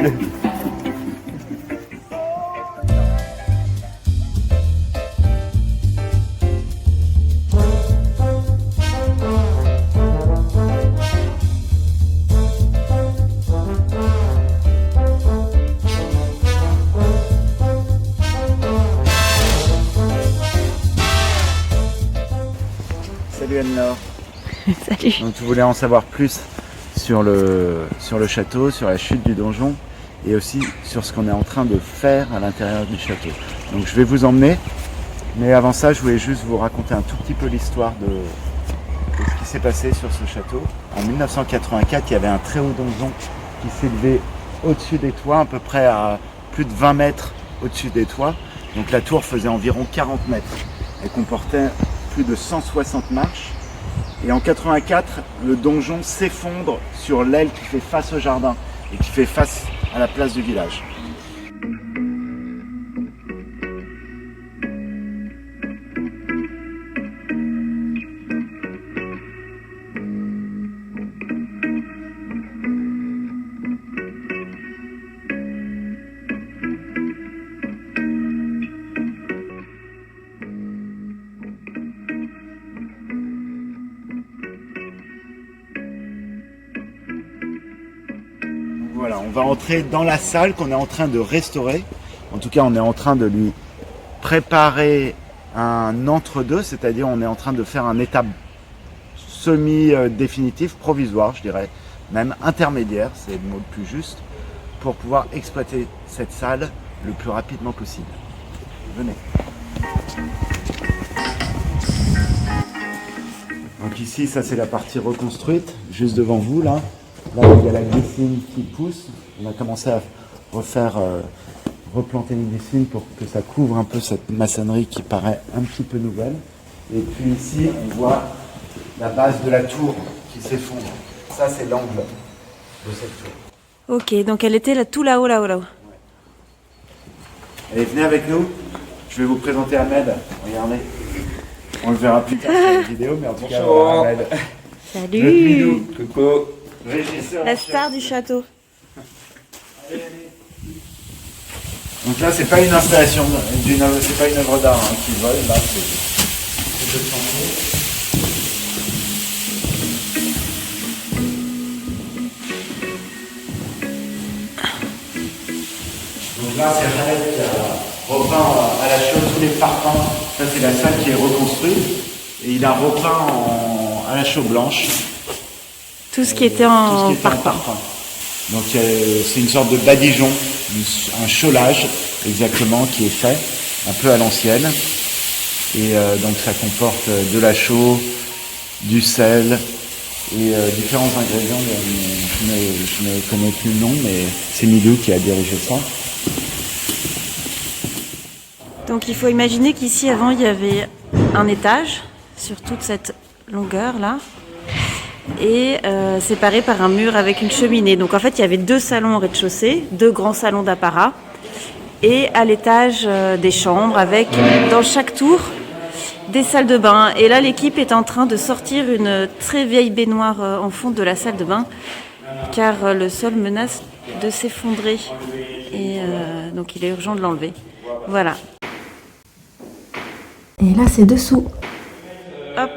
Salut Anne-Laure. Salut. Donc tu voulais en savoir plus sur le château, sur la chute du donjon et aussi sur ce qu'on est en train de faire à l'intérieur du château. Donc je vais vous emmener, mais avant ça je voulais juste vous raconter un tout petit peu l'histoire de ce qui s'est passé sur ce château. En 1984, il y avait un très haut donjon qui s'élevait au-dessus des toits, à peu près à plus de 20 mètres au-dessus des toits. Donc la tour faisait environ 40 mètres. Elle comportait plus de 160 marches. Et en 84, le donjon s'effondre sur l'aile qui fait face au jardin et qui fait face à la place du village. Voilà, on va entrer dans la salle qu'on est en train de restaurer. En tout cas, on est en train de lui préparer un entre-deux, c'est-à-dire on est en train de faire un état semi-définitif, provisoire, je dirais, même intermédiaire, c'est le mot le plus juste, pour pouvoir exploiter cette salle le plus rapidement possible. Venez. Donc ici, ça c'est la partie reconstruite, juste devant vous là. Là, il y a la glycine qui pousse. On a commencé à replanter une glycine pour que ça couvre un peu cette maçonnerie qui paraît un petit peu nouvelle. Et puis ici, on voit la base de la tour qui s'effondre. Ça, c'est l'angle de cette tour. Ok, donc elle était là, tout là-haut, là-haut, là-haut. Allez, venez avec nous. Je vais vous présenter Ahmed. Regardez. On le verra plus tard sur la vidéo, mais en tout cas, voilà, Ahmed. Salut. Coucou. Régisseur. La star du château. Donc là, c'est pas une installation, c'est pas une œuvre d'art qui vole. Là, c'est le chantier. Donc là, c'est Khaled qui a repeint à la chaux tous les parpaings. Ça, c'est la salle qui est reconstruite. Et il a repeint à la chaux blanche. Tout ce qui était en parpaing. Donc c'est une sorte de badigeon, un chaulage exactement qui est fait, un peu à l'ancienne. Et donc ça comporte de la chaux, du sel et différents ingrédients. Je ne connais plus le nom, mais c'est Milou qui a dirigé ça. Donc il faut imaginer qu'ici avant il y avait un étage sur toute cette longueur là et séparé par un mur avec une cheminée. Donc en fait il y avait deux salons au rez-de-chaussée, deux grands salons d'apparat et à l'étage des chambres avec dans chaque tour des salles de bain. Et là l'équipe est en train de sortir une très vieille baignoire en fond de la salle de bain car le sol menace de s'effondrer et donc il est urgent de l'enlever. Voilà. Et là, c'est dessous. Hop.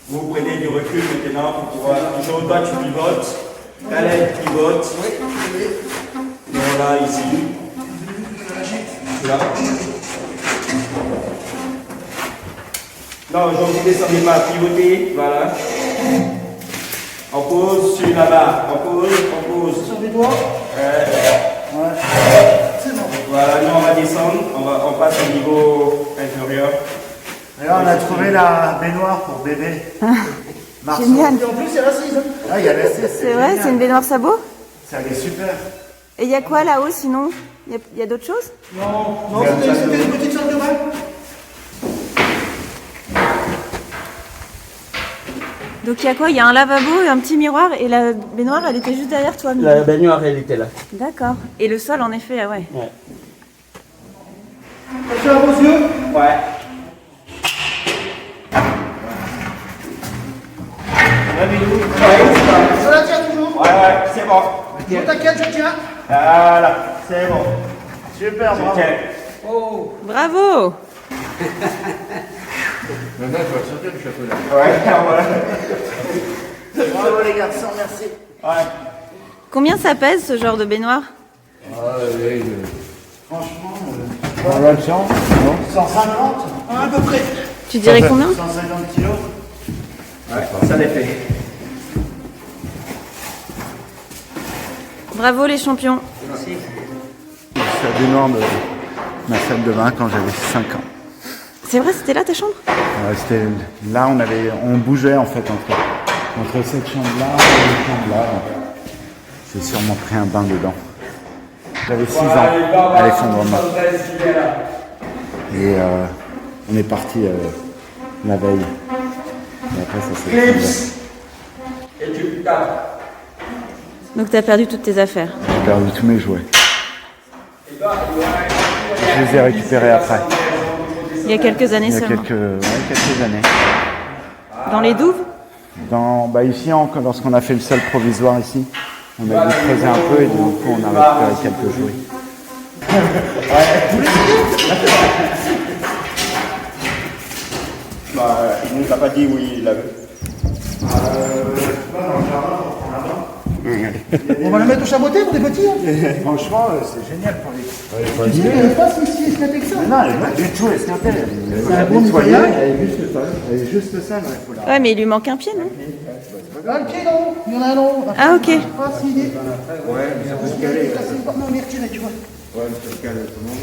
Vous prenez du recul maintenant pour pouvoir. Toujours toi, tu pivotes. Khaled pivote. Voilà, ici. Là. Non, je vous descendez pas, pivotez. Voilà. On pose sur la barre. On pose. Sur les doigts. Ouais. C'est bon. Voilà, nous on va descendre. On passe au niveau inférieur. Et là, on a trouvé la baignoire pour bébé. Génial. Et en plus, il y a l'assise. Ah, il y a l'assise. C'est vrai, c'est une baignoire sabot. Ça, elle est super. Et il y a quoi là-haut sinon? Il y a d'autres choses? Non, c'était une petite salle de bain. Donc il y a quoi? Il y a un lavabo et un petit miroir et la baignoire elle était juste derrière toi. La baignoire, elle était là. D'accord. Et le sol en effet, ah ouais. Ça fait à vos yeux? Ouais. Ça la tient toujours. Ouais, c'est bon. Je t'inquiète, je tiens. Voilà, c'est bon. Super, bravo. Tiens. Oh. Bravo! Maintenant, il faut le sortir du château là. Ouais, voilà. Bravo les garçons, merci. Ouais. Combien ça pèse ce genre de baignoire? Franchement, On va le sang, non 150 À peu près. Tu dirais combien? 150 kilos. Ouais, ça l'est fait. Bravo les champions. C'est la baignoire de ma salle de bain quand j'avais 5 ans. C'est vrai, c'était là ta chambre? Là, on bougeait en fait entre cette chambre-là et cette chambre-là. J'ai sûrement pris un bain dedans. J'avais 6 ans à l'effondrement. Et on est parti la veille. Et après, ça s'est effondré. Et tu tapes. Donc t'as perdu toutes tes affaires. J'ai perdu tous mes jouets. Je les ai récupérés après. Il y a quelques années Il y a seulement. quelques années. Dans les douves? Ici, lorsqu'on a fait le sol provisoire ici, on a dû creuser un peu et du coup on a récupéré quelques jouets. Bah, il nous a pas dit oui, il l'avait. On va le mettre au chaboté pour des petits. Hein. Franchement, c'est génial pour les. Tu sais qu'elle n'est pas si esclatée que ça. Non, elle est pas du tout escarpée. C'est un bon nettoyage. Elle est juste sale, il faut la. Ouais, mais il lui manque un pied, non? Ah, le pied, non. Il y en a un autre. Ah, ok. Ah, si, il est. Ouais, mais ça peut se caler. Non, mais retirez, tu vois. Ouais, mais ça se calme autrement.